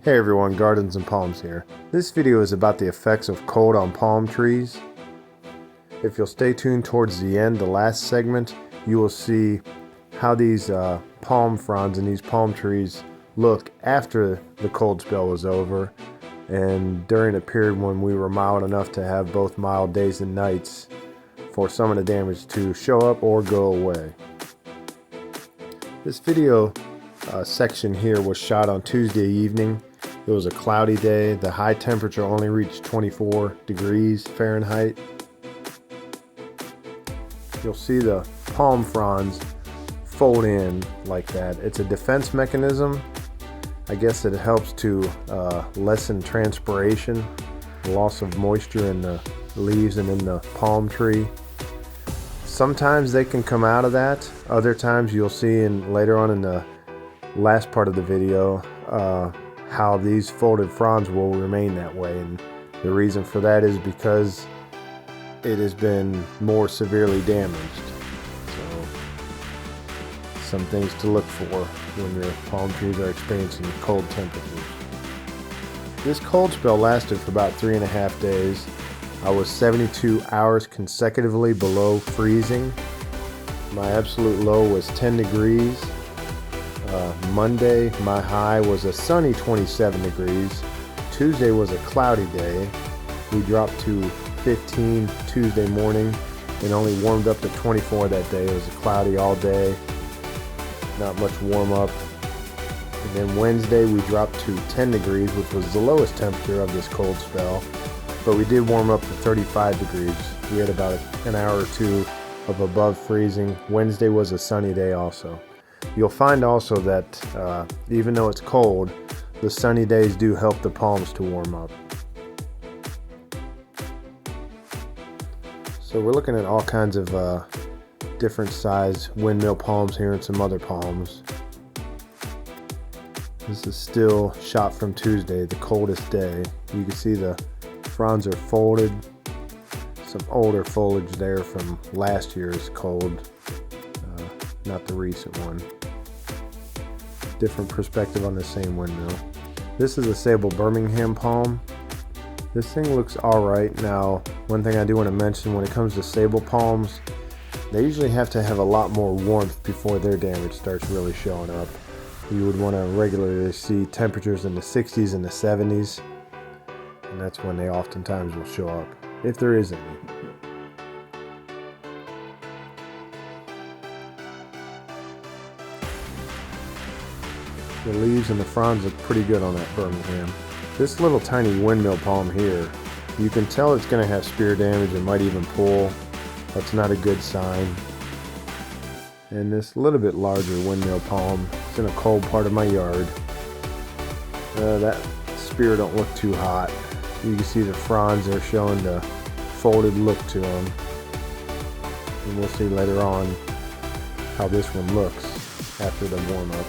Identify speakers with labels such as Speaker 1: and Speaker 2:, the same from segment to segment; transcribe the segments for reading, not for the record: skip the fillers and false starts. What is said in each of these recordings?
Speaker 1: Hey everyone, Gardens and Palms here. This video is about the effects of cold on palm trees. If you'll stay tuned towards the end, the last segment, you will see how these palm fronds and these palm trees look after the cold spell was over and during a period when we were mild enough to have both mild days and nights for some of the damage to show up or go away. This video section here was shot on Tuesday evening. It was a cloudy day. The high temperature only reached 24 degrees Fahrenheit. You'll see the palm fronds fold in like that. It's a defense mechanism. I guess it helps to lessen transpiration, loss of moisture in the leaves and in the palm tree. Sometimes they can come out of that. Other times you'll see later on in the last part of the video how these folded fronds will remain that way, and the reason for that is because it has been more severely damaged. So some things to look for when your palm trees are experiencing cold temperatures. This cold spell lasted for about 3.5 days. I was 72 hours consecutively below freezing. My absolute low was 10 degrees. Monday, my high was a sunny 27 degrees. Tuesday was a cloudy day. We dropped to 15 Tuesday morning and only warmed up to 24 that day. It was cloudy all day, not much warm up. And then Wednesday we dropped to 10 degrees, which was the lowest temperature of this cold spell. But we did warm up to 35 degrees. We had about an hour or two of above freezing. Wednesday was a sunny day also. You'll find also that even though it's cold, the sunny days do help the palms to warm up. So we're looking at all kinds of different size windmill palms here and some other palms. This is still shot from Tuesday, the coldest day. You can see the fronds are folded. Some older foliage there from last year's cold. Not the recent one. Different perspective on the same windmill. This is a Sable Birmingham palm. This thing looks alright. Now, one thing I do want to mention when it comes to Sable palms, they usually have to have a lot more warmth before their damage starts really showing up. You would want to regularly see temperatures in the 60s and the 70s, and that's when they oftentimes will show up, if there is any. The leaves and the fronds look pretty good on that Birmingham. This little tiny windmill palm here, you can tell it's going to have spear damage and might even pull. That's not a good sign. And this little bit larger windmill palm, it's in a cold part of my yard. That spear don't look too hot. You can see the fronds are showing the folded look to them. And we'll see later on how this one looks after the warm up.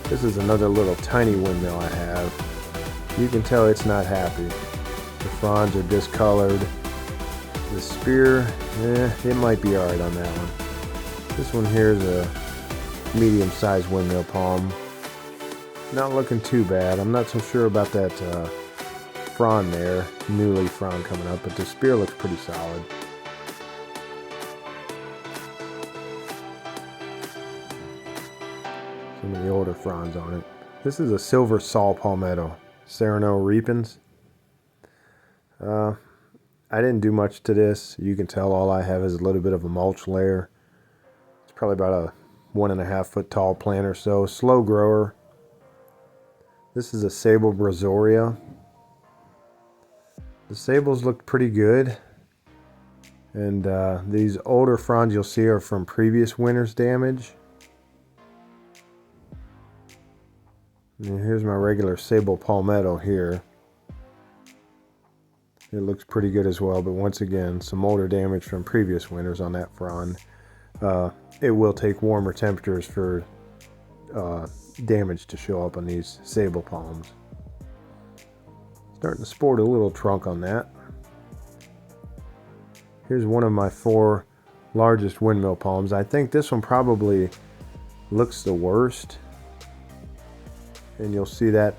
Speaker 1: This is another little tiny windmill I have. You can tell it's not happy. The fronds are discolored. The spear, it might be alright on that one. This one here is a medium-sized windmill palm. Not looking too bad. I'm not so sure about that frond there, newly frond coming up, but the spear looks pretty solid. Some of the older fronds on it. This is a silver saw palmetto, Serrano repens. I didn't do much to this. You can tell all I have is a little bit of a mulch layer. It's probably about a 1.5 foot tall plant or so. Slow grower. This is a Sable brazoria. The sables look pretty good. And these older fronds you'll see are from previous winter's damage. And here's my regular Sable palmetto here. It looks pretty good as well, but once again, some older damage from previous winters on that frond. It will take warmer temperatures for damage to show up on these Sable palms. Starting to sport a little trunk on that. Here's one of my 4 largest windmill palms. I think this one probably looks the worst. and you'll see that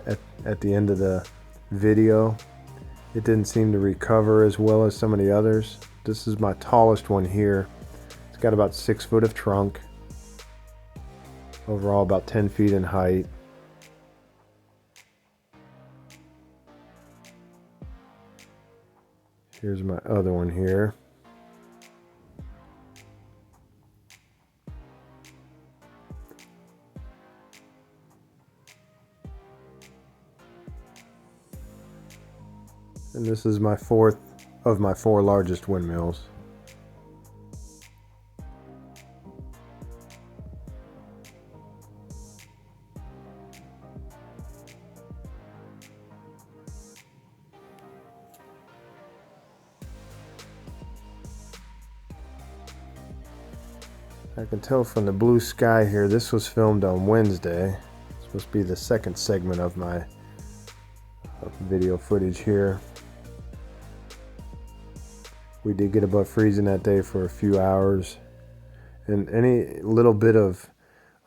Speaker 1: at the end of the video. It didn't seem to recover as well as some of the others. This is my tallest one here. It's got about 6 foot of trunk. Overall about 10 feet in height. Here's my other one here. And this is my 4th of my 4 largest windmills. I can tell from the blue sky here, this was filmed on Wednesday. It's supposed to be the second segment of my video footage here. We did get above freezing that day for a few hours, and any little bit of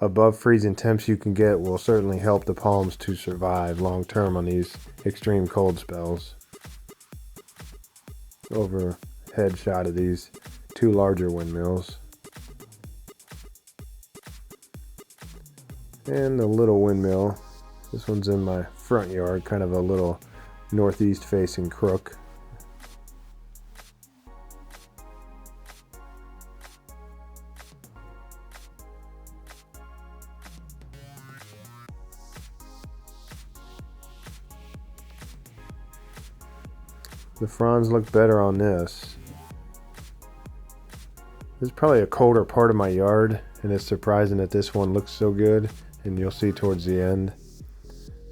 Speaker 1: above freezing temps you can get will certainly help the palms to survive long term on these extreme cold spells. Overhead shot of these 2 larger windmills. And the little windmill, this one's in my front yard, kind of a little northeast facing crook. The fronds look better on this. This is probably a colder part of my yard, and it's surprising that this one looks so good. And you'll see towards the end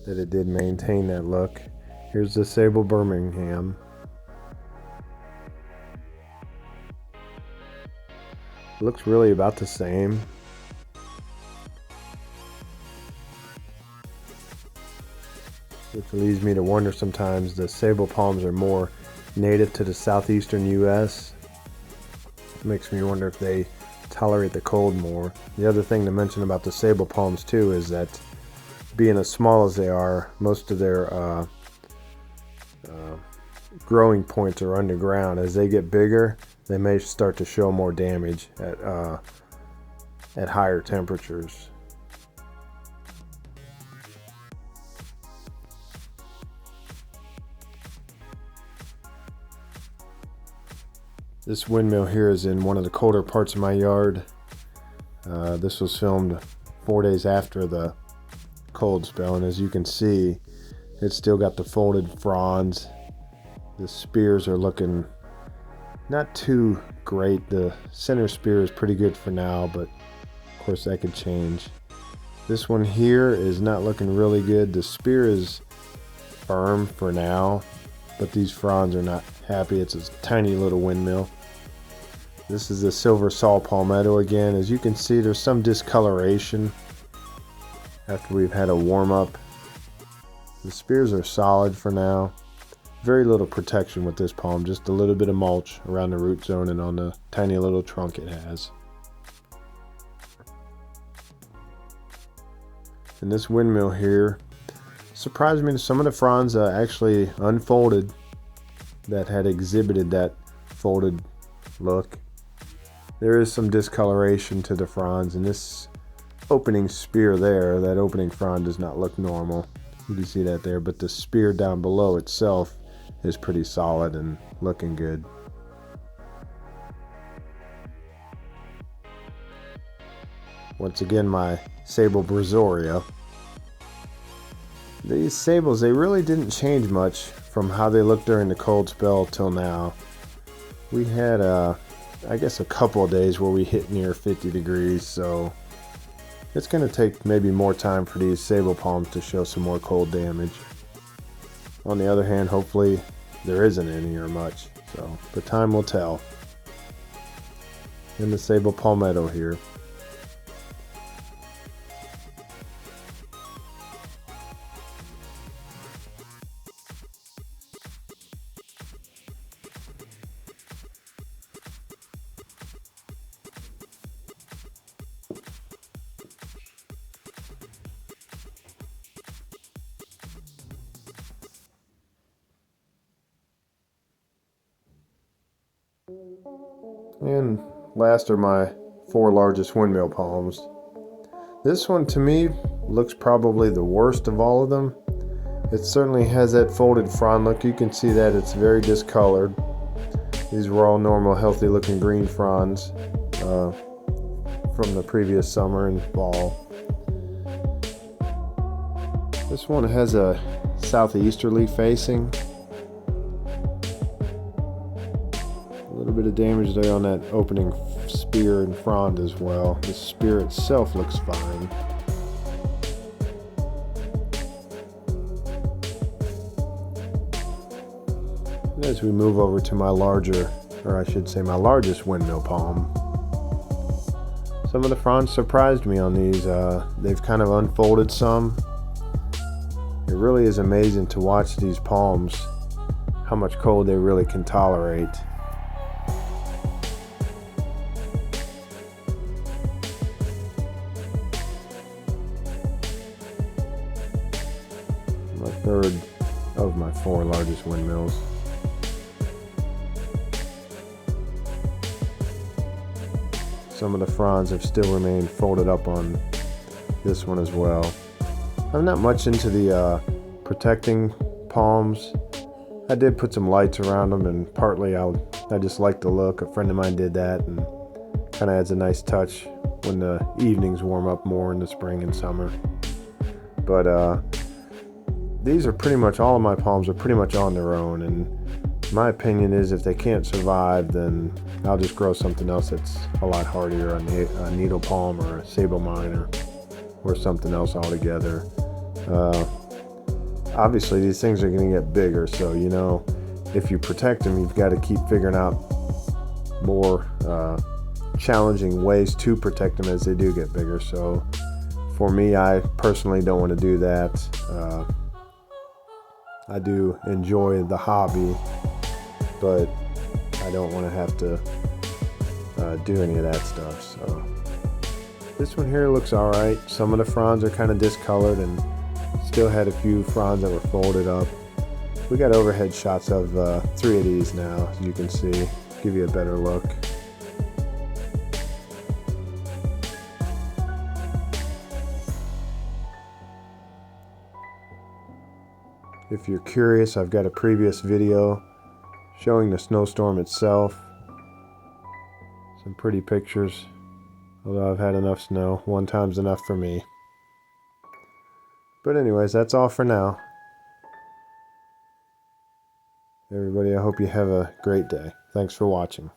Speaker 1: that it did maintain that look. Here's the Sable Birmingham. It looks really about the same. Which leads me to wonder sometimes, the sable palms are more native to the southeastern US. It makes me wonder if they tolerate the cold more. The other thing to mention about the sable palms too is that being as small as they are, most of their growing points are underground. As they get bigger, they may start to show more damage at higher temperatures. This windmill here is in one of the colder parts of my yard. This was filmed 4 days after the cold spell, and as you can see, it's still got the folded fronds. The spears are looking not too great. The center spear is pretty good for now, but of course that could change. This one here is not looking really good. The spear is firm for now, but these fronds are not happy. It's a tiny little windmill. This is the silver saw palmetto again. As you can see, there's some discoloration after we've had a warm up. The spears are solid for now. Very little protection with this palm, just a little bit of mulch around the root zone and on the tiny little trunk it has. And this windmill here surprised me. Some of the fronds actually unfolded that had exhibited that folded look. There is some discoloration to the fronds, and this opening spear there, that opening frond does not look normal. You can see that there, but the spear down below itself is pretty solid and looking good. Once again, my Sable Brazoria. These sables, they really didn't change much from how they looked during the cold spell till now. We had I guess a couple of days where we hit near 50 degrees, so it's going to take maybe more time for these sable palms to show some more cold damage. On the other hand, hopefully there isn't any or much, so but time will tell. And the sable palmetto here. And last are my 4 largest windmill palms. This one to me looks probably the worst of all of them. It certainly has that folded frond look. You can see that it's very discolored. These were all normal, healthy looking green fronds from the previous summer and fall. This one has a southeasterly facing. A little bit of damage there on that opening spear and frond as well. The spear itself looks fine. And as we move over to my larger, or I should say my largest windmill palm, some of the fronds surprised me on these. They've kind of unfolded some. It really is amazing to watch these palms, how much cold they really can tolerate. My third of my 4 largest windmills. Some of the fronds have still remained folded up on this one as well. I'm not much into the protecting palms. I did put some lights around them, and partly I just like the look. A friend of mine did that, and kind of adds a nice touch when the evenings warm up more in the spring and summer. But these are pretty much, all of my palms are pretty much on their own, and my opinion is if they can't survive, then I'll just grow something else that's a lot hardier, a needle palm or a sable mine or something else altogether. Obviously these things are going to get bigger, so you know, if you protect them, you've got to keep figuring out more challenging ways to protect them as they do get bigger. So for me, I personally don't want to do that. I do enjoy the hobby, but I don't want to have to do any of that stuff. So this one here looks alright. Some of the fronds are kind of discolored and still had a few fronds that were folded up. We got overhead shots of 3 of these now, as you can see, give you a better look. If you're curious, I've got a previous video showing the snowstorm itself. Some pretty pictures, although I've had enough snow. 1 time's enough for me. But anyways, that's all for now. Everybody, I hope you have a great day. Thanks for watching.